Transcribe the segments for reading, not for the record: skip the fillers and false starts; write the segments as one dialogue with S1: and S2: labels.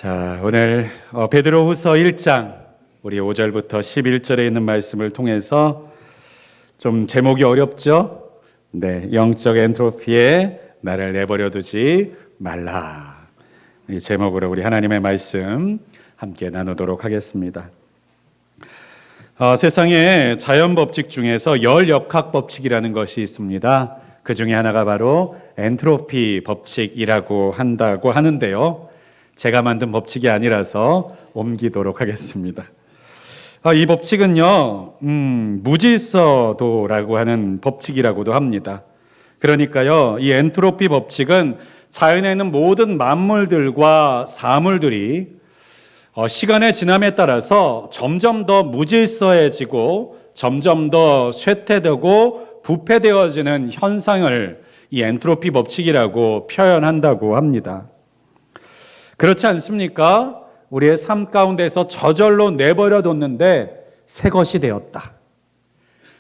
S1: 자, 오늘 베드로후서 1장 우리 5절부터 11절에 있는 말씀을 통해서 좀 제목이 어렵죠? 네, 영적 엔트로피에 나를 내버려 두지 말라. 이 제목으로 우리 하나님의 말씀 함께 나누도록 하겠습니다. 세상에 자연 법칙 중에서 열역학 법칙이라는 것이 있습니다. 그 중에 하나가 바로 엔트로피 법칙이라고 한다고 하는데요. 제가 만든 법칙이 아니라서 옮기도록 하겠습니다. 이 법칙은요, 무질서도라고 하는 법칙이라고도 합니다. 그러니까요, 이 엔트로피 법칙은 자연에 있는 모든 만물들과 사물들이 시간의 지남에 따라서 점점 더 무질서해지고 점점 더 쇠퇴되고 부패되어지는 현상을 이 엔트로피 법칙이라고 표현한다고 합니다. 그렇지 않습니까? 우리의 삶 가운데서 저절로 내버려 뒀는데 새 것이 되었다.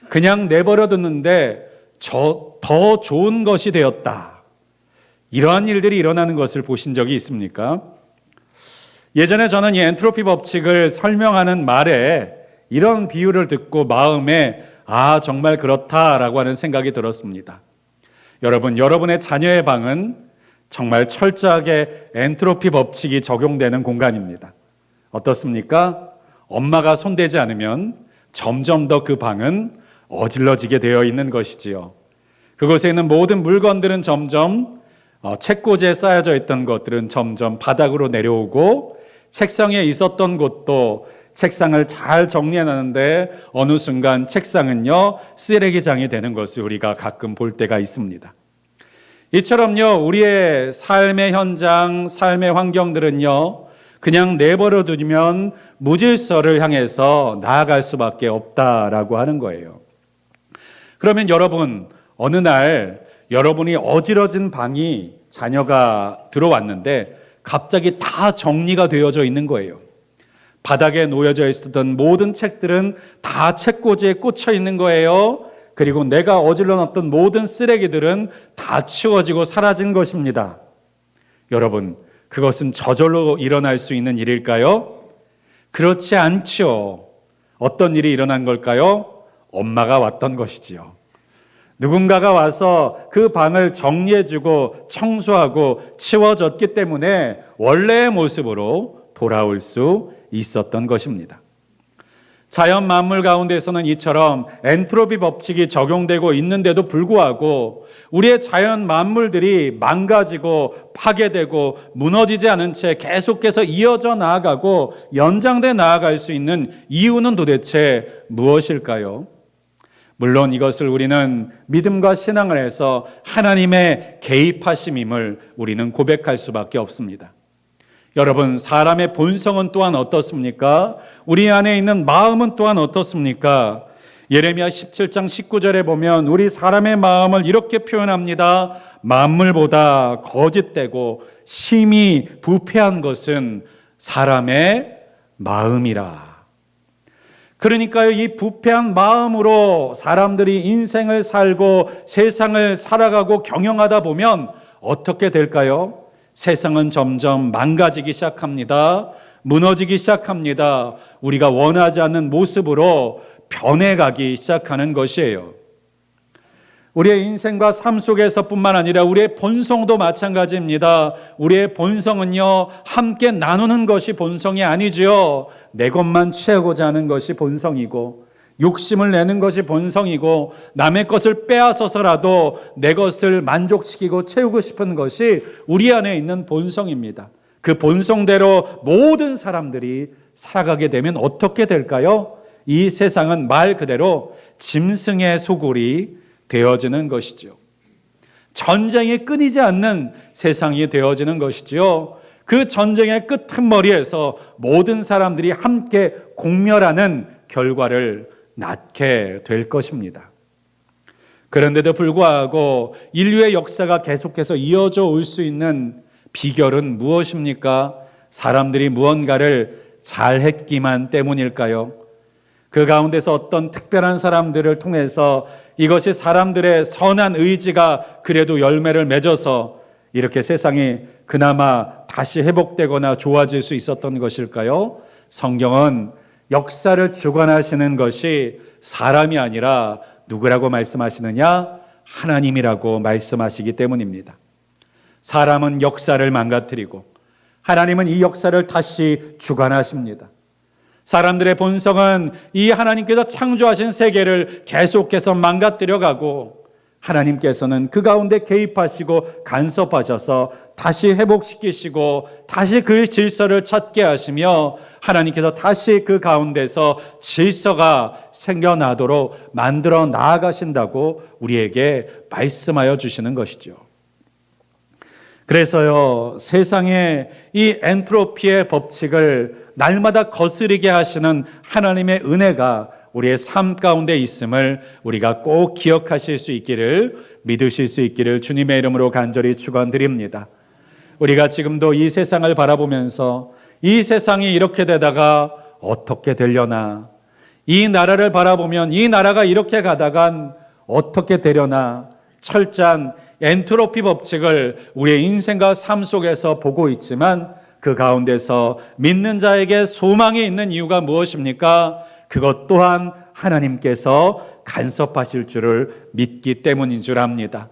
S1: 그냥 내버려 뒀는데 더 좋은 것이 되었다. 이러한 일들이 일어나는 것을 보신 적이 있습니까? 예전에 저는 이 엔트로피 법칙을 설명하는 말에 이런 비유를 듣고 마음에 정말 그렇다라고 하는 생각이 들었습니다. 여러분의 자녀의 방은 정말 철저하게 엔트로피 법칙이 적용되는 공간입니다. 어떻습니까? 엄마가 손대지 않으면 점점 더 그 방은 어질러지게 되어 있는 것이지요. 그곳에 있는 모든 물건들은 점점 책꽂이에 쌓여져 있던 것들은 점점 바닥으로 내려오고 책상에 있었던 곳도 책상을 잘 정리해놨는데 어느 순간 책상은요 쓰레기장이 되는 것을 우리가 가끔 볼 때가 있습니다. 이처럼요, 우리의 삶의 현장, 삶의 환경들은요, 그냥 내버려 두면 무질서를 향해서 나아갈 수밖에 없다라고 하는 거예요. 그러면 여러분, 어느 날 여러분이 어지러진 방이 자녀가 들어왔는데 갑자기 다 정리가 되어져 있는 거예요. 바닥에 놓여져 있었던 모든 책들은 다 책꽂이에 꽂혀 있는 거예요. 그리고 내가 어질러 놨던 모든 쓰레기들은 다 치워지고 사라진 것입니다. 여러분, 그것은 저절로 일어날 수 있는 일일까요? 그렇지 않죠. 어떤 일이 일어난 걸까요? 엄마가 왔던 것이지요. 누군가가 와서 그 방을 정리해주고 청소하고 치워줬기 때문에 원래의 모습으로 돌아올 수 있었던 것입니다. 자연 만물 가운데서는 이처럼 엔트로피 법칙이 적용되고 있는데도 불구하고 우리의 자연 만물들이 망가지고 파괴되고 무너지지 않은 채 계속해서 이어져 나아가고 연장돼 나아갈 수 있는 이유는 도대체 무엇일까요? 물론 이것을 우리는 믿음과 신앙을 해서 하나님의 개입하심임을 우리는 고백할 수밖에 없습니다. 여러분, 사람의 본성은 또한 어떻습니까? 우리 안에 있는 마음은 또한 어떻습니까? 예레미야 17장 19절에 보면 우리 사람의 마음을 이렇게 표현합니다. 만물보다 거짓되고 심히 부패한 것은 사람의 마음이라. 그러니까요, 이 부패한 마음으로 사람들이 인생을 살고 세상을 살아가고 경영하다 보면 어떻게 될까요? 세상은 점점 망가지기 시작합니다. 무너지기 시작합니다. 우리가 원하지 않는 모습으로 변해가기 시작하는 것이에요. 우리의 인생과 삶 속에서뿐만 아니라 우리의 본성도 마찬가지입니다. 우리의 본성은요, 함께 나누는 것이 본성이 아니지요. 내 것만 취하고자 하는 것이 본성이고 욕심을 내는 것이 본성이고 남의 것을 빼앗아서라도 내 것을 만족시키고 채우고 싶은 것이 우리 안에 있는 본성입니다. 그 본성대로 모든 사람들이 살아가게 되면 어떻게 될까요? 이 세상은 말 그대로 짐승의 소굴이 되어지는 것이죠. 전쟁이 끊이지 않는 세상이 되어지는 것이지요. 그 전쟁의 끄트머리에서 모든 사람들이 함께 공멸하는 결과를 낳게 될 것입니다. 그런데도 불구하고 인류의 역사가 계속해서 이어져 올 수 있는 비결은 무엇입니까? 사람들이 무언가를 잘했기만 때문일까요? 그 가운데서 어떤 특별한 사람들을 통해서 이것이 사람들의 선한 의지가 그래도 열매를 맺어서 이렇게 세상이 그나마 다시 회복되거나 좋아질 수 있었던 것일까요? 성경은 역사를 주관하시는 것이 사람이 아니라 누구라고 말씀하시느냐? 하나님이라고 말씀하시기 때문입니다. 사람은 역사를 망가뜨리고 하나님은 이 역사를 다시 주관하십니다. 사람들의 본성은 이 하나님께서 창조하신 세계를 계속해서 망가뜨려가고 하나님께서는 그 가운데 개입하시고 간섭하셔서 다시 회복시키시고 다시 그 질서를 찾게 하시며 하나님께서 다시 그 가운데서 질서가 생겨나도록 만들어 나아가신다고 우리에게 말씀하여 주시는 것이죠. 그래서요, 세상의 이 엔트로피의 법칙을 날마다 거스르게 하시는 하나님의 은혜가 우리의 삶 가운데 있음을 우리가 꼭 기억하실 수 있기를, 믿으실 수 있기를 주님의 이름으로 간절히 축원드립니다. 우리가 지금도 이 세상을 바라보면서 이 세상이 이렇게 되다가 어떻게 되려나, 이 나라를 바라보면 이 나라가 이렇게 가다간 어떻게 되려나, 철저한 엔트로피 법칙을 우리의 인생과 삶 속에서 보고 있지만 그 가운데서 믿는 자에게 소망이 있는 이유가 무엇입니까? 그것 또한 하나님께서 간섭하실 줄을 믿기 때문인 줄 압니다.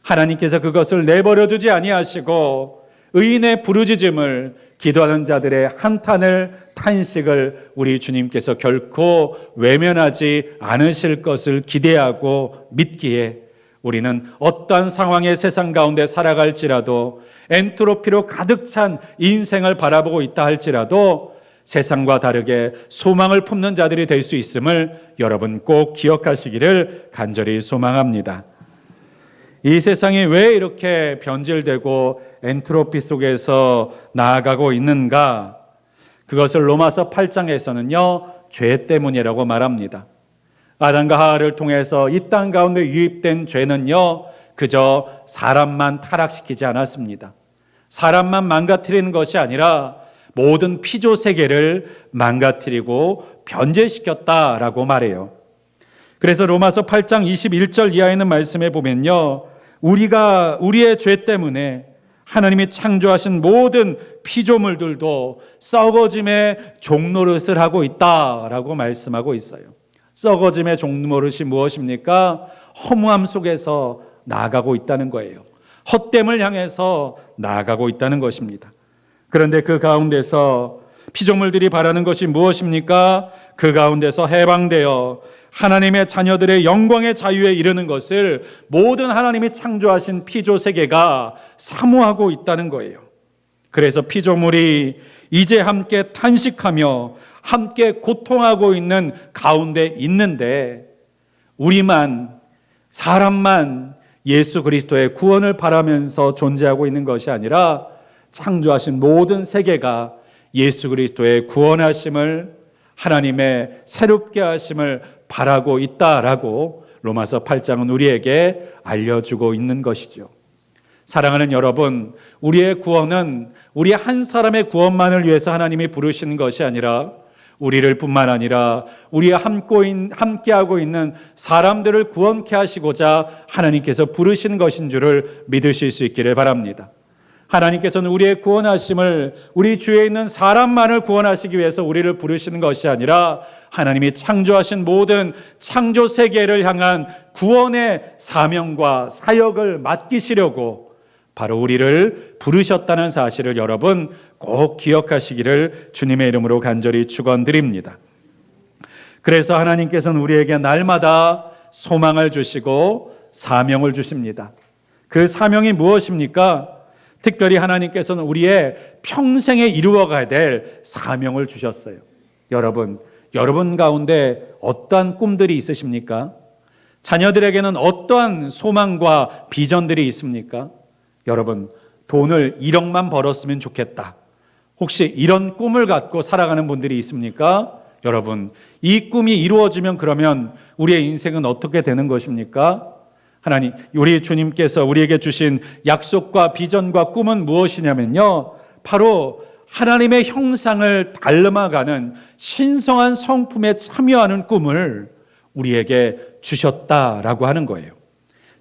S1: 하나님께서 그것을 내버려 두지 아니하시고 의인의 부르짖음을, 기도하는 자들의 한탄을, 탄식을 우리 주님께서 결코 외면하지 않으실 것을 기대하고 믿기에 우리는 어떠한 상황의 세상 가운데 살아갈지라도, 엔트로피로 가득 찬 인생을 바라보고 있다 할지라도 세상과 다르게 소망을 품는 자들이 될 수 있음을 여러분 꼭 기억하시기를 간절히 소망합니다. 이 세상이 왜 이렇게 변질되고 엔트로피 속에서 나아가고 있는가? 그것을 로마서 8장에서는요, 죄 때문이라고 말합니다. 아담과 하와를 통해서 이 땅 가운데 유입된 죄는요, 그저 사람만 타락시키지 않았습니다. 사람만 망가뜨리는 것이 아니라 모든 피조 세계를 망가뜨리고 변질시켰다라고 말해요. 그래서 로마서 8장 21절 이하에 있는 말씀에 보면요, 우리의 죄 때문에 하나님이 창조하신 모든 피조물들도 썩어짐의 종노릇을 하고 있다라고 말씀하고 있어요. 썩어짐의 종노릇이 무엇입니까? 허무함 속에서 나아가고 있다는 거예요. 헛됨을 향해서 나아가고 있다는 것입니다. 그런데 그 가운데서 피조물들이 바라는 것이 무엇입니까? 그 가운데서 해방되어 하나님의 자녀들의 영광의 자유에 이르는 것을 모든 하나님이 창조하신 피조 세계가 사모하고 있다는 거예요. 그래서 피조물이 이제 함께 탄식하며 함께 고통하고 있는 가운데 있는데, 우리만, 사람만 예수 그리스도의 구원을 바라면서 존재하고 있는 것이 아니라 창조하신 모든 세계가 예수 그리스도의 구원하심을, 하나님의 새롭게 하심을 바라고 있다라고 로마서 8장은 우리에게 알려주고 있는 것이죠. 사랑하는 여러분, 우리의 구원은 우리 한 사람의 구원만을 위해서 하나님이 부르시는 것이 아니라 우리를 뿐만 아니라 우리와 함께하고 있는 사람들을 구원케 하시고자 하나님께서 부르신 것인 줄을 믿으실 수 있기를 바랍니다. 하나님께서는 우리의 구원하심을 우리 주위에 있는 사람만을 구원하시기 위해서 우리를 부르시는 것이 아니라 하나님이 창조하신 모든 창조 세계를 향한 구원의 사명과 사역을 맡기시려고 바로 우리를 부르셨다는 사실을 여러분 꼭 기억하시기를 주님의 이름으로 간절히 축원드립니다. 그래서 하나님께서는 우리에게 날마다 소망을 주시고 사명을 주십니다. 그 사명이 무엇입니까? 특별히 하나님께서는 우리의 평생에 이루어가야 될 사명을 주셨어요. 여러분 가운데 어떠한 꿈들이 있으십니까? 자녀들에게는 어떠한 소망과 비전들이 있습니까? 여러분, 돈을 1억만 벌었으면 좋겠다. 혹시 이런 꿈을 갖고 살아가는 분들이 있습니까? 여러분, 이 꿈이 이루어지면 그러면 우리의 인생은 어떻게 되는 것입니까? 하나님, 우리 주님께서 우리에게 주신 약속과 비전과 꿈은 무엇이냐면요, 바로 하나님의 형상을 닮아가는 신성한 성품에 참여하는 꿈을 우리에게 주셨다라고 하는 거예요.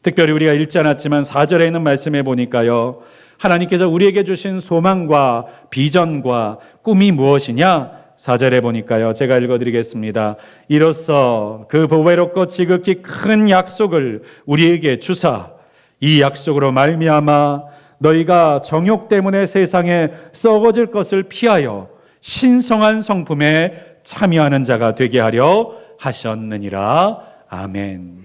S1: 특별히 우리가 읽지 않았지만 4절에 있는 말씀에 보니까요, 하나님께서 우리에게 주신 소망과 비전과 꿈이 무엇이냐? 4절에 보니까요. 제가 읽어드리겠습니다. 이로써 그 보배롭고 지극히 큰 약속을 우리에게 주사 이 약속으로 말미암아 너희가 정욕 때문에 세상에 썩어질 것을 피하여 신성한 성품에 참여하는 자가 되게 하려 하셨느니라. 아멘.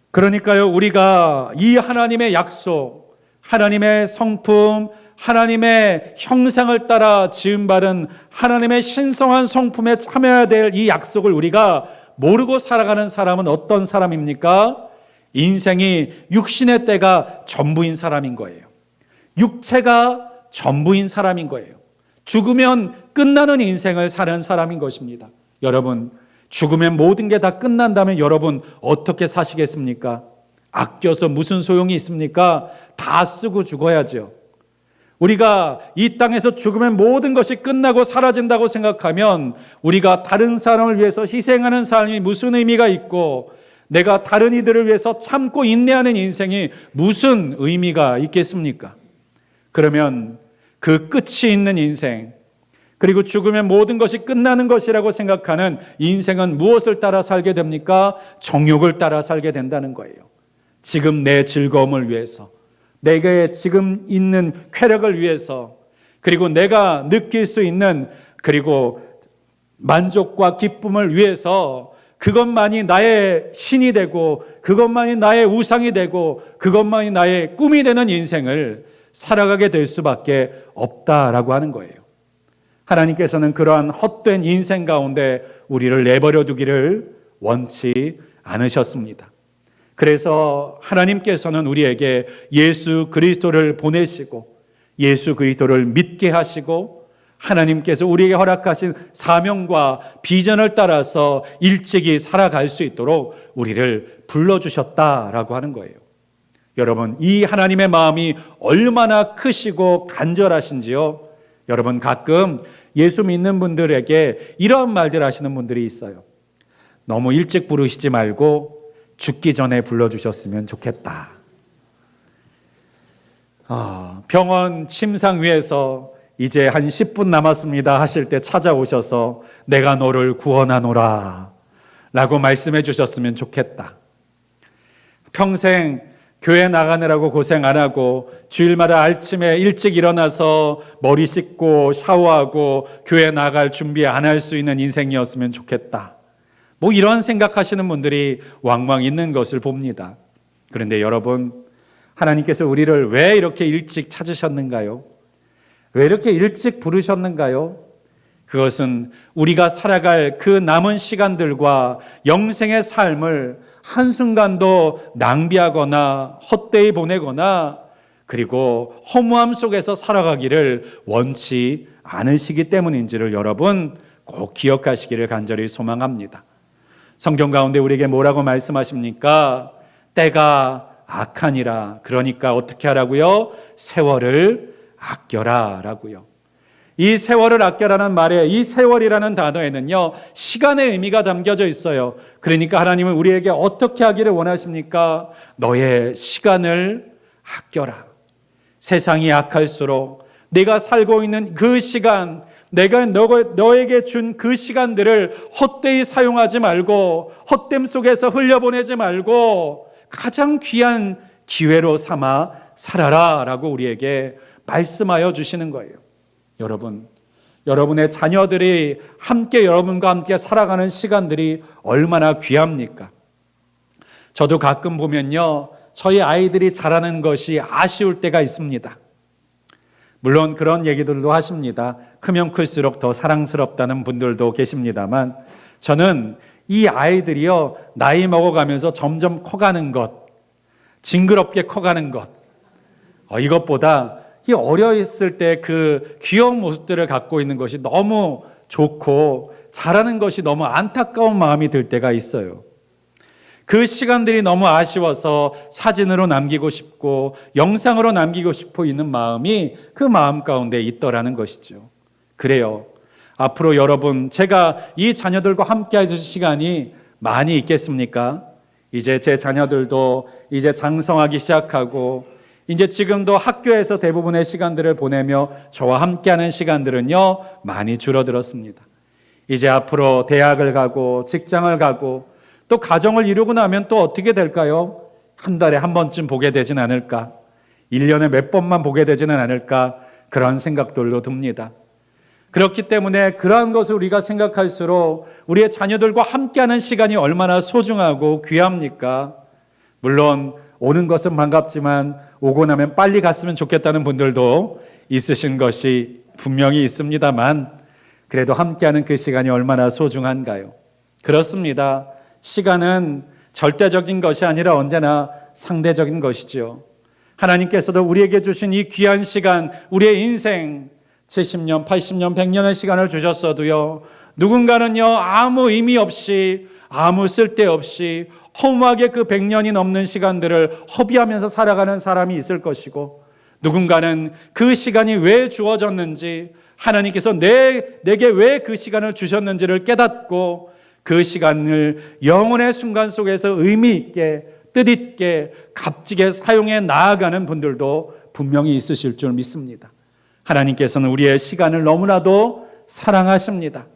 S1: 그러니까요, 우리가 이 하나님의 약속, 하나님의 성품, 하나님의 형상을 따라 지음받은 하나님의 신성한 성품에 참여해야 될 이 약속을 우리가 모르고 살아가는 사람은 어떤 사람입니까? 인생이 육신의 때가 전부인 사람인 거예요. 육체가 전부인 사람인 거예요. 죽으면 끝나는 인생을 사는 사람인 것입니다. 여러분, 죽으면 모든 게 다 끝난다면 여러분 어떻게 사시겠습니까? 아껴서 무슨 소용이 있습니까? 다 쓰고 죽어야죠. 우리가 이 땅에서 죽으면 모든 것이 끝나고 사라진다고 생각하면 우리가 다른 사람을 위해서 희생하는 삶이 무슨 의미가 있고 내가 다른 이들을 위해서 참고 인내하는 인생이 무슨 의미가 있겠습니까? 그러면 그 끝이 있는 인생, 그리고 죽으면 모든 것이 끝나는 것이라고 생각하는 인생은 무엇을 따라 살게 됩니까? 정욕을 따라 살게 된다는 거예요. 지금 내 즐거움을 위해서, 내게 지금 있는 쾌락을 위해서, 그리고 내가 느낄 수 있는 그리고 만족과 기쁨을 위해서 그것만이 나의 신이 되고 그것만이 나의 우상이 되고 그것만이 나의 꿈이 되는 인생을 살아가게 될 수밖에 없다라고 하는 거예요. 하나님께서는 그러한 헛된 인생 가운데 우리를 내버려 두기를 원치 않으셨습니다. 그래서 하나님께서는 우리에게 예수 그리스도를 보내시고 예수 그리스도를 믿게 하시고 하나님께서 우리에게 허락하신 사명과 비전을 따라서 일찍이 살아갈 수 있도록 우리를 불러주셨다라고 하는 거예요. 여러분, 이 하나님의 마음이 얼마나 크시고 간절하신지요. 여러분, 가끔 예수 믿는 분들에게 이런 말들 하시는 분들이 있어요. 너무 일찍 부르시지 말고 죽기 전에 불러주셨으면 좋겠다. 병원 침상위에서 이제 한 10분 남았습니다 하실 때 찾아오셔서 내가 너를 구원하노라 라고 말씀해 주셨으면 좋겠다. 평생 교회 나가느라고 고생 안 하고 주일마다 아침에 일찍 일어나서 머리 씻고 샤워하고 교회 나갈 준비 안 할 수 있는 인생이었으면 좋겠다. 뭐 이런 생각하시는 분들이 왕왕 있는 것을 봅니다. 그런데 여러분, 하나님께서 우리를 왜 이렇게 일찍 찾으셨는가요? 왜 이렇게 일찍 부르셨는가요? 그것은 우리가 살아갈 그 남은 시간들과 영생의 삶을 한순간도 낭비하거나 헛되이 보내거나 그리고 허무함 속에서 살아가기를 원치 않으시기 때문인지를 여러분 꼭 기억하시기를 간절히 소망합니다. 성경 가운데 우리에게 뭐라고 말씀하십니까? 때가 악하니라. 그러니까 어떻게 하라고요? 세월을 아껴라 라고요. 이 세월을 아껴라는 말에 이 세월이라는 단어에는요, 시간의 의미가 담겨져 있어요. 그러니까 하나님은 우리에게 어떻게 하기를 원하십니까? 너의 시간을 아껴라. 세상이 악할수록 내가 살고 있는 그 시간, 내가 너에게 준 그 시간들을 헛되이 사용하지 말고 헛됨 속에서 흘려보내지 말고 가장 귀한 기회로 삼아 살아라 라고 우리에게 말씀하여 주시는 거예요. 여러분, 여러분의 자녀들이 여러분과 함께 살아가는 시간들이 얼마나 귀합니까? 저도 가끔 보면요, 저희 아이들이 자라는 것이 아쉬울 때가 있습니다. 물론 그런 얘기들도 하십니다. 크면 클수록 더 사랑스럽다는 분들도 계십니다만 저는 이 아이들이요, 나이 먹어가면서 점점 커가는 것, 징그럽게 커가는 것, 이것보다 이 어려 있을 때 그 귀여운 모습들을 갖고 있는 것이 너무 좋고 자라는 것이 너무 안타까운 마음이 들 때가 있어요. 그 시간들이 너무 아쉬워서 사진으로 남기고 싶고 영상으로 남기고 싶어 있는 마음이 그 마음 가운데 있더라는 것이죠. 그래요. 앞으로 여러분, 제가 이 자녀들과 함께 해줄 시간이 많이 있겠습니까? 이제 제 자녀들도 이제 장성하기 시작하고 이제 지금도 학교에서 대부분의 시간들을 보내며 저와 함께하는 시간들은요, 많이 줄어들었습니다. 이제 앞으로 대학을 가고 직장을 가고 또 가정을 이루고 나면 또 어떻게 될까요? 한 달에 한 번쯤 보게 되진 않을까? 1년에 몇 번만 보게 되지는 않을까? 그런 생각들도 듭니다. 그렇기 때문에 그러한 것을 우리가 생각할수록 우리의 자녀들과 함께하는 시간이 얼마나 소중하고 귀합니까? 물론 오는 것은 반갑지만 오고 나면 빨리 갔으면 좋겠다는 분들도 있으신 것이 분명히 있습니다만 그래도 함께하는 그 시간이 얼마나 소중한가요? 그렇습니다. 시간은 절대적인 것이 아니라 언제나 상대적인 것이죠. 하나님께서도 우리에게 주신 이 귀한 시간, 우리의 인생 70년, 80년, 100년의 시간을 주셨어도요, 누군가는요 아무 의미 없이 아무 쓸데없이 허무하게 그 100년이 넘는 시간들을 허비하면서 살아가는 사람이 있을 것이고, 누군가는 그 시간이 왜 주어졌는지, 하나님께서 내게 왜 그 시간을 주셨는지를 깨닫고 그 시간을 영혼의 순간 속에서 의미 있게, 뜻있게, 값지게 사용해 나아가는 분들도 분명히 있으실 줄 믿습니다. 하나님께서는 우리의 시간을 너무나도 사랑하십니다.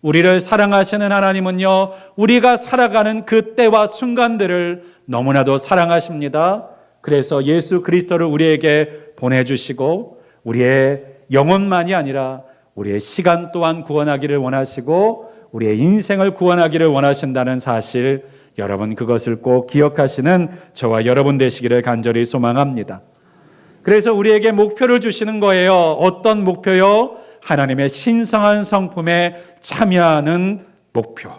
S1: 우리를 사랑하시는 하나님은요, 우리가 살아가는 그 때와 순간들을 너무나도 사랑하십니다. 그래서 예수 그리스도를 우리에게 보내주시고 우리의 영혼만이 아니라 우리의 시간 또한 구원하기를 원하시고 우리의 인생을 구원하기를 원하신다는 사실, 여러분 그것을 꼭 기억하시는 저와 여러분 되시기를 간절히 소망합니다. 그래서 우리에게 목표를 주시는 거예요. 어떤 목표요? 하나님의 신성한 성품에 참여하는 목표.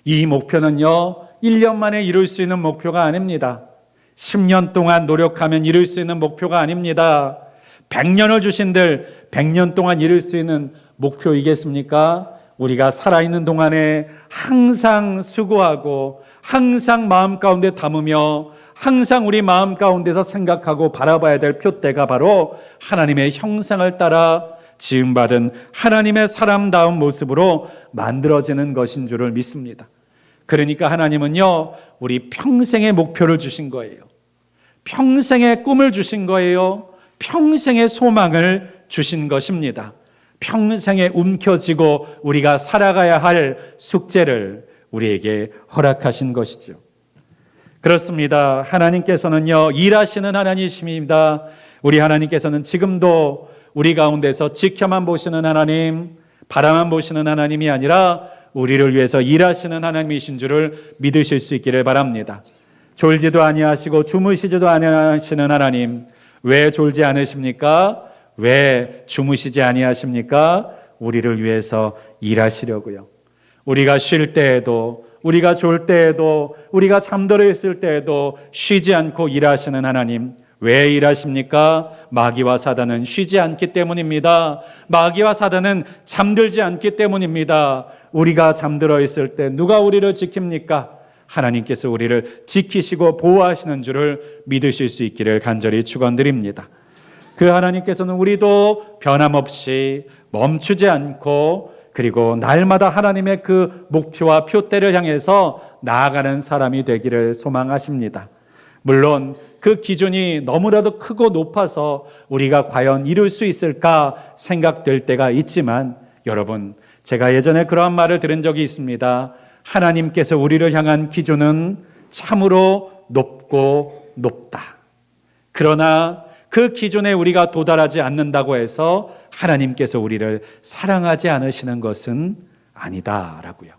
S1: 이 목표는요, 1년 만에 이룰 수 있는 목표가 아닙니다. 10년 동안 노력하면 이룰 수 있는 목표가 아닙니다. 100년을 주신들 100년 동안 이룰 수 있는 목표이겠습니까? 우리가 살아있는 동안에 항상 수고하고 항상 마음 가운데 담으며 항상 우리 마음 가운데서 생각하고 바라봐야 될 표대가 바로 하나님의 형상을 따라 지음받은 하나님의 사람다운 모습으로 만들어지는 것인 줄을 믿습니다. 그러니까 하나님은요, 우리 평생의 목표를 주신 거예요. 평생의 꿈을 주신 거예요. 평생의 소망을 주신 것입니다. 평생에 움켜쥐고 우리가 살아가야 할 숙제를 우리에게 허락하신 것이죠. 그렇습니다. 하나님께서는요, 일하시는 하나님이십니다. 우리 하나님께서는 지금도 우리 가운데서 지켜만 보시는 하나님, 바라만 보시는 하나님이 아니라 우리를 위해서 일하시는 하나님이신 줄을 믿으실 수 있기를 바랍니다. 졸지도 아니하시고 주무시지도 아니하시는 하나님, 왜 졸지 않으십니까? 왜 주무시지 아니하십니까? 우리를 위해서 일하시려고요. 우리가 쉴 때에도, 우리가 졸 때에도, 우리가 잠들어 있을 때에도 쉬지 않고 일하시는 하나님, 왜 일하십니까? 마귀와 사단은 쉬지 않기 때문입니다. 마귀와 사단은 잠들지 않기 때문입니다. 우리가 잠들어 있을 때 누가 우리를 지킵니까? 하나님께서 우리를 지키시고 보호하시는 줄을 믿으실 수 있기를 간절히 축원드립니다. 그 하나님께서는 우리도 변함없이 멈추지 않고 그리고 날마다 하나님의 그 목표와 표대를 향해서 나아가는 사람이 되기를 소망하십니다. 물론 그 기준이 너무나도 크고 높아서 우리가 과연 이룰 수 있을까 생각될 때가 있지만, 여러분, 제가 예전에 그러한 말을 들은 적이 있습니다. 하나님께서 우리를 향한 기준은 참으로 높고 높다. 그러나 그 기준에 우리가 도달하지 않는다고 해서 하나님께서 우리를 사랑하지 않으시는 것은 아니다라고요.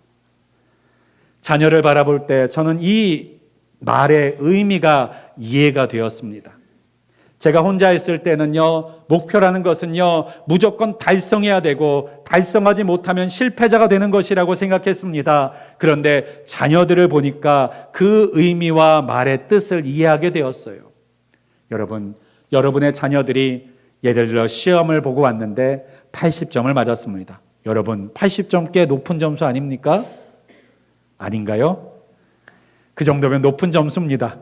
S1: 자녀를 바라볼 때 저는 이 말의 의미가 이해가 되었습니다. 제가 혼자 있을 때는요, 목표라는 것은요, 무조건 달성해야 되고 달성하지 못하면 실패자가 되는 것이라고 생각했습니다. 그런데 자녀들을 보니까 그 의미와 말의 뜻을 이해하게 되었어요. 여러분, 여러분의 자녀들이 예를 들어 시험을 보고 왔는데 80점을 맞았습니다. 여러분, 80점 꽤 높은 점수 아닙니까? 아닌가요? 그 정도면 높은 점수입니다.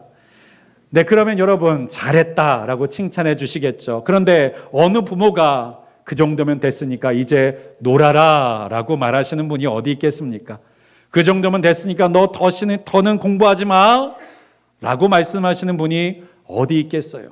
S1: 네, 그러면 여러분 잘했다라고 칭찬해 주시겠죠. 그런데 어느 부모가 그 정도면 됐으니까 이제 놀아라 라고 말하시는 분이 어디 있겠습니까? 그 정도면 됐으니까 너 더는 공부하지 마 라고 말씀하시는 분이 어디 있겠어요?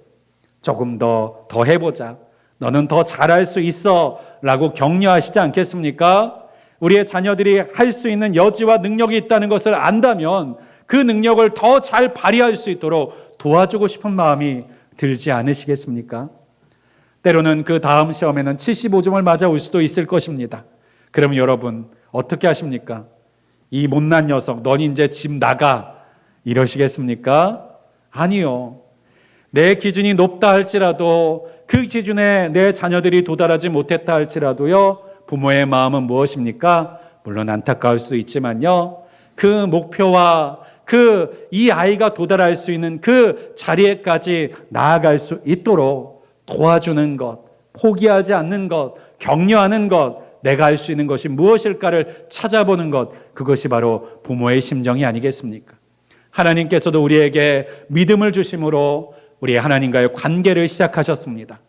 S1: 조금 더 해보자. 너는 더 잘할 수 있어. 라고 격려하시지 않겠습니까? 우리의 자녀들이 할 수 있는 여지와 능력이 있다는 것을 안다면 그 능력을 더 잘 발휘할 수 있도록 도와주고 싶은 마음이 들지 않으시겠습니까? 때로는 그 다음 시험에는 75점을 맞아올 수도 있을 것입니다. 그럼 여러분 어떻게 하십니까? 이 못난 녀석, 넌 이제 집 나가. 이러시겠습니까? 아니요. 내 기준이 높다 할지라도 그 기준에 내 자녀들이 도달하지 못했다 할지라도요, 부모의 마음은 무엇입니까? 물론 안타까울 수 있지만요, 그 목표와 이 아이가 도달할 수 있는 그 자리에까지 나아갈 수 있도록 도와주는 것, 포기하지 않는 것, 격려하는 것, 내가 할 수 있는 것이 무엇일까를 찾아보는 것, 그것이 바로 부모의 심정이 아니겠습니까? 하나님께서도 우리에게 믿음을 주심으로 우리 하나님과의 관계를 시작하셨습니다.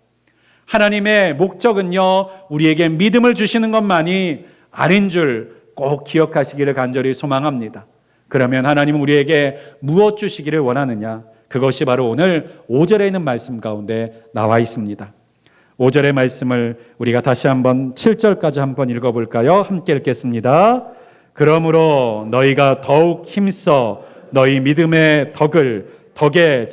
S1: 하나님의 목적은요, 우리에게 믿음을 주시는 것만이 아닌 줄 꼭 기억하시기를 간절히 소망합니다. 그러면 하나님은 우리에게 무엇 주시기를 원하느냐? 그것이 바로 오늘 5절에 있는 말씀 가운데 나와 있습니다. 5절의 말씀을 우리가 다시 한번 7절까지 한번 읽어볼까요? 함께 읽겠습니다. 그러므로 너희가 더욱 힘써 너희 믿음의 덕의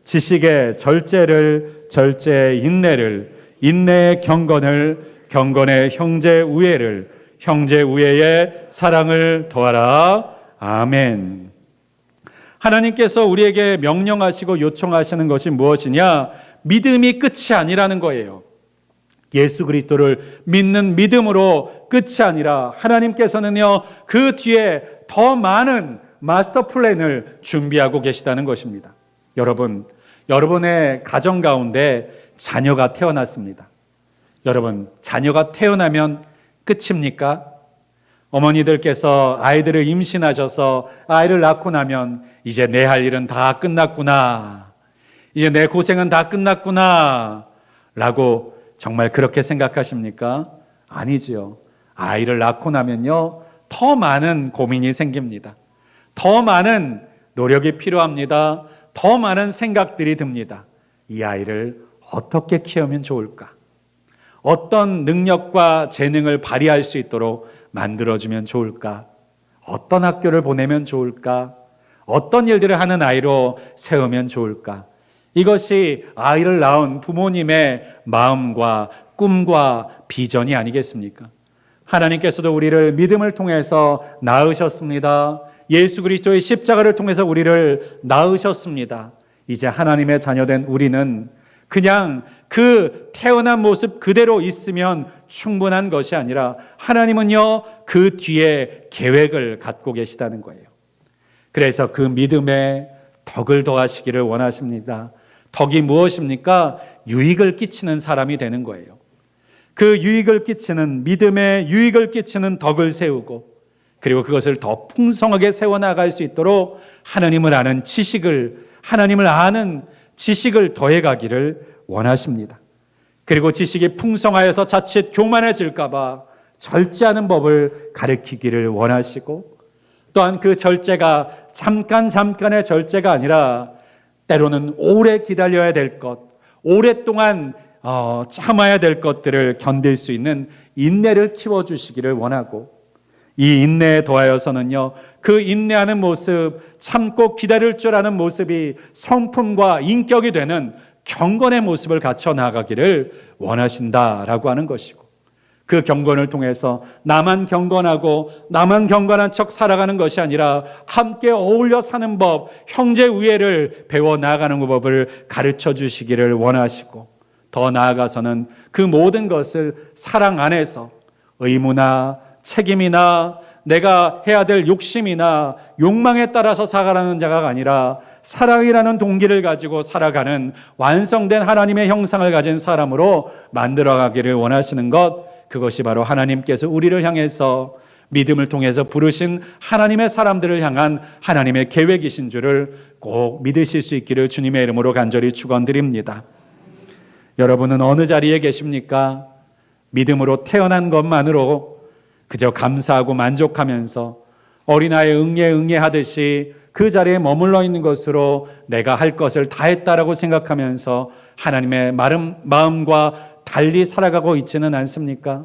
S1: 지식의 절제를, 절제의 인내를, 인내의 경건의 형제 우애를, 형제 우애의 사랑을 더하라. 아멘. 하나님께서 우리에게 명령하시고 요청하시는 것이 무엇이냐? 믿음이 끝이 아니라는 거예요. 예수 그리스도를 믿는 믿음으로 끝이 아니라 하나님께서는요, 그 뒤에 더 많은 마스터 플랜을 준비하고 계시다는 것입니다. 여러분, 여러분의 가정 가운데 자녀가 태어났습니다. 여러분, 자녀가 태어나면 끝입니까? 어머니들께서 아이들을 임신하셔서 아이를 낳고 나면 이제 내 할 일은 다 끝났구나. 이제 내 고생은 다 끝났구나. 라고 정말 그렇게 생각하십니까? 아니지요. 아이를 낳고 나면요, 더 많은 고민이 생깁니다. 더 많은 노력이 필요합니다. 더 많은 생각들이 듭니다. 이 아이를 어떻게 키우면 좋을까? 어떤 능력과 재능을 발휘할 수 있도록 만들어주면 좋을까? 어떤 학교를 보내면 좋을까? 어떤 일들을 하는 아이로 세우면 좋을까? 이것이 아이를 낳은 부모님의 마음과 꿈과 비전이 아니겠습니까? 하나님께서도 우리를 믿음을 통해서 낳으셨습니다. 예수 그리스도의 십자가를 통해서 우리를 낳으셨습니다. 이제 하나님의 자녀된 우리는 그냥 그 태어난 모습 그대로 있으면 충분한 것이 아니라 하나님은요, 그 뒤에 계획을 갖고 계시다는 거예요. 그래서 그 믿음에 덕을 더하시기를 원하십니다. 덕이 무엇입니까? 유익을 끼치는 사람이 되는 거예요. 그 유익을 끼치는, 믿음에 유익을 끼치는 덕을 세우고, 그리고 그것을 더 풍성하게 세워나갈 수 있도록 하나님을 아는 지식을 더해가기를 원하십니다. 그리고 지식이 풍성하여서 자칫 교만해질까 봐 절제하는 법을 가르치기를 원하시고, 또한 그 절제가 잠깐의 절제가 아니라 때로는 오래 기다려야 될 것, 오랫동안 참아야 될 것들을 견딜 수 있는 인내를 키워주시기를 원하고, 이 인내에 더하여서는요, 그 인내하는 모습, 참고 기다릴 줄 아는 모습이 성품과 인격이 되는 경건의 모습을 갖춰 나가기를 원하신다라고 하는 것이고, 그 경건을 통해서 나만 경건한 척 살아가는 것이 아니라 함께 어울려 사는 법, 형제 우애를 배워 나가는 법을 가르쳐 주시기를 원하시고, 더 나아가서는 그 모든 것을 사랑 안에서 의무나 책임이나 내가 해야 될 욕심이나 욕망에 따라서 살아가는 자가 아니라 사랑이라는 동기를 가지고 살아가는 완성된 하나님의 형상을 가진 사람으로 만들어가기를 원하시는 것, 그것이 바로 하나님께서 우리를 향해서 믿음을 통해서 부르신 하나님의 사람들을 향한 하나님의 계획이신 줄을 꼭 믿으실 수 있기를 주님의 이름으로 간절히 축원드립니다. 여러분은 어느 자리에 계십니까? 믿음으로 태어난 것만으로 그저 감사하고 만족하면서 어린아이 응애하듯이 그 자리에 머물러 있는 것으로 내가 할 것을 다 했다라고 생각하면서 하나님의 마음과 달리 살아가고 있지는 않습니까?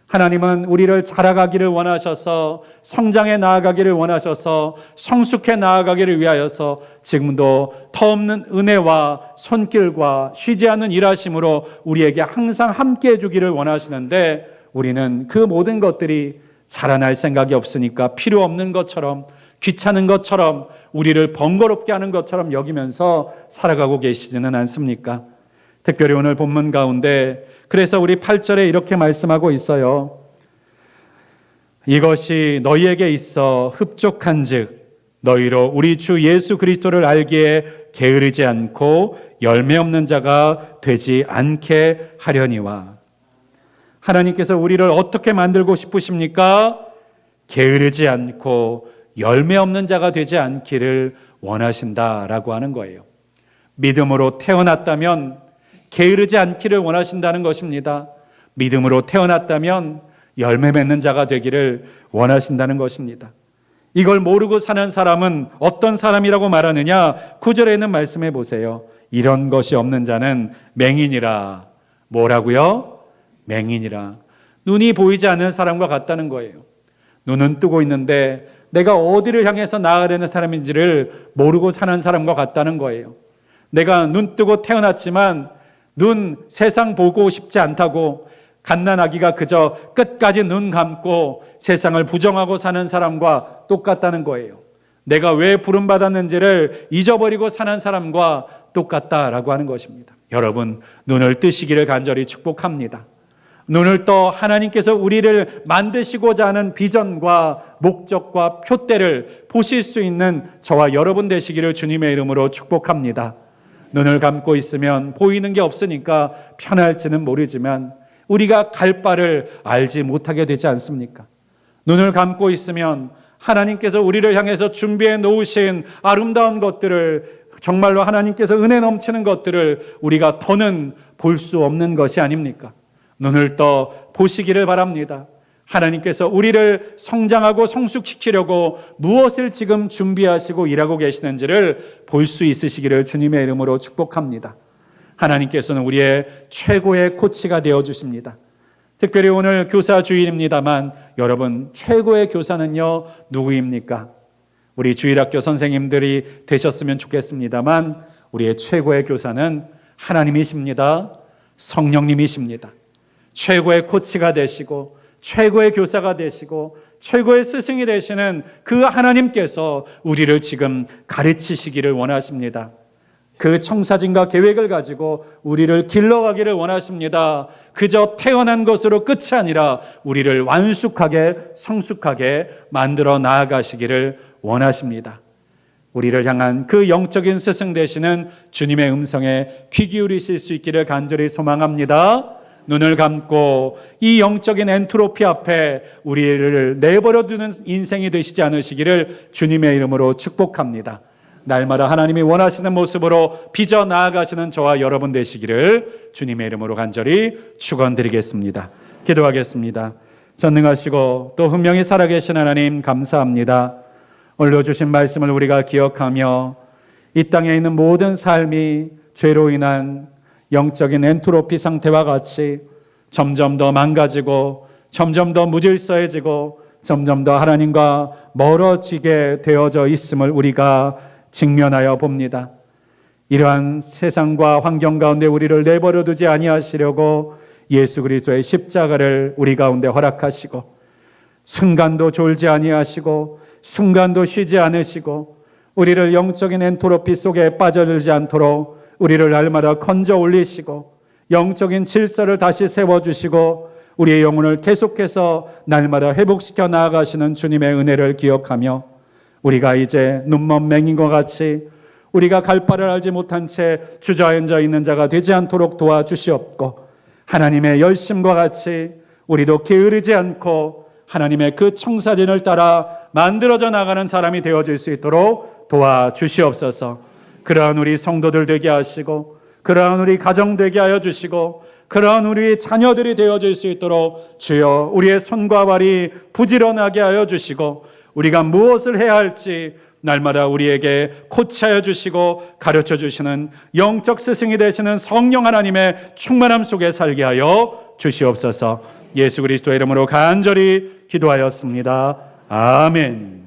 S1: 하나님은 우리를 자라가기를 원하셔서 성장해 나아가기를 원하셔서 성숙해 나아가기를 위하여서 지금도 터없는 은혜와 손길과 쉬지 않는 일하심으로 우리에게 항상 함께해 주기를 원하시는데 우리는 그 모든 것들이 자라날 생각이 없으니까 필요 없는 것처럼 귀찮은 것처럼 우리를 번거롭게 하는 것처럼 여기면서 살아가고 계시지는 않습니까? 특별히 오늘 본문 가운데 그래서 우리 8절에 이렇게 말씀하고 있어요. 이것이 너희에게 있어 흡족한즉 너희로 우리 주 예수 그리스도를 알기에 게으르지 않고 열매 없는 자가 되지 않게 하려니와. 하나님께서 우리를 어떻게 만들고 싶으십니까? 게으르지 않고 열매 없는 자가 되지 않기를 원하신다라고 하는 거예요. 믿음으로 태어났다면 게으르지 않기를 원하신다는 것입니다. 믿음으로 태어났다면 열매 맺는 자가 되기를 원하신다는 것입니다. 이걸 모르고 사는 사람은 어떤 사람이라고 말하느냐? 9절에 있는 말씀해 보세요. 이런 것이 없는 자는 맹인이라. 뭐라고요? 맹인이라. 눈이 보이지 않는 사람과 같다는 거예요. 눈은 뜨고 있는데 내가 어디를 향해서 나아가려는 사람인지를 모르고 사는 사람과 같다는 거예요. 내가 눈 뜨고 태어났지만 세상 보고 싶지 않다고 갓난아기가 그저 끝까지 눈 감고 세상을 부정하고 사는 사람과 똑같다는 거예요. 내가 왜 부름받았는지를 잊어버리고 사는 사람과 똑같다라고 하는 것입니다. 여러분, 눈을 뜨시기를 간절히 축복합니다. 눈을 떠 하나님께서 우리를 만드시고자 하는 비전과 목적과 표대를 보실 수 있는 저와 여러분 되시기를 주님의 이름으로 축복합니다. 눈을 감고 있으면 보이는 게 없으니까 편할지는 모르지만 우리가 갈 바를 알지 못하게 되지 않습니까? 눈을 감고 있으면 하나님께서 우리를 향해서 준비해 놓으신 아름다운 것들을, 정말로 하나님께서 은혜 넘치는 것들을 우리가 더는 볼 수 없는 것이 아닙니까? 눈을 떠 보시기를 바랍니다. 하나님께서 우리를 성장하고 성숙시키려고 무엇을 지금 준비하시고 일하고 계시는지를 볼 수 있으시기를 주님의 이름으로 축복합니다. 하나님께서는 우리의 최고의 코치가 되어주십니다. 특별히 오늘 교사 주일입니다만 여러분, 최고의 교사는요 누구입니까? 우리 주일학교 선생님들이 되셨으면 좋겠습니다만 우리의 최고의 교사는 하나님이십니다. 성령님이십니다. 최고의 코치가 되시고 최고의 교사가 되시고 최고의 스승이 되시는 그 하나님께서 우리를 지금 가르치시기를 원하십니다. 그 청사진과 계획을 가지고 우리를 길러가기를 원하십니다. 그저 태어난 것으로 끝이 아니라 우리를 완숙하게 성숙하게 만들어 나아가시기를 원하십니다. 우리를 향한 그 영적인 스승 되시는 주님의 음성에 귀 기울이실 수 있기를 간절히 소망합니다. 눈을 감고 이 영적인 엔트로피 앞에 우리를 내버려두는 인생이 되시지 않으시기를 주님의 이름으로 축복합니다. 날마다 하나님이 원하시는 모습으로 빚어 나아가시는 저와 여러분 되시기를 주님의 이름으로 간절히 축원드리겠습니다. 기도하겠습니다. 전능하시고 또 분명히 살아계신 하나님 감사합니다. 오늘 주신 말씀을 우리가 기억하며 이 땅에 있는 모든 삶이 죄로 인한 영적인 엔트로피 상태와 같이 점점 더 망가지고 점점 더 무질서해지고 점점 더 하나님과 멀어지게 되어져 있음을 우리가 직면하여 봅니다. 이러한 세상과 환경 가운데 우리를 내버려 두지 아니하시려고 예수 그리스도의 십자가를 우리 가운데 허락하시고 순간도 졸지 아니하시고 순간도 쉬지 않으시고 우리를 영적인 엔트로피 속에 빠져들지 않도록 우리를 날마다 건져 올리시고 영적인 질서를 다시 세워주시고 우리의 영혼을 계속해서 날마다 회복시켜 나아가시는 주님의 은혜를 기억하며 우리가 이제 눈먼 맹인과 같이 우리가 갈 바를 알지 못한 채 주저앉아 있는 자가 되지 않도록 도와주시옵고 하나님의 열심과 같이 우리도 게으르지 않고 하나님의 그 청사진을 따라 만들어져 나가는 사람이 되어질 수 있도록 도와주시옵소서. 그러한 우리 성도들 되게 하시고 그러한 우리 가정 되게 하여 주시고 그러한 우리 자녀들이 되어질 수 있도록 주여 우리의 손과 발이 부지런하게 하여 주시고 우리가 무엇을 해야 할지 날마다 우리에게 코치하여 주시고 가르쳐 주시는 영적 스승이 되시는 성령 하나님의 충만함 속에 살게 하여 주시옵소서. 예수 그리스도의 이름으로 간절히 기도하였습니다. 아멘.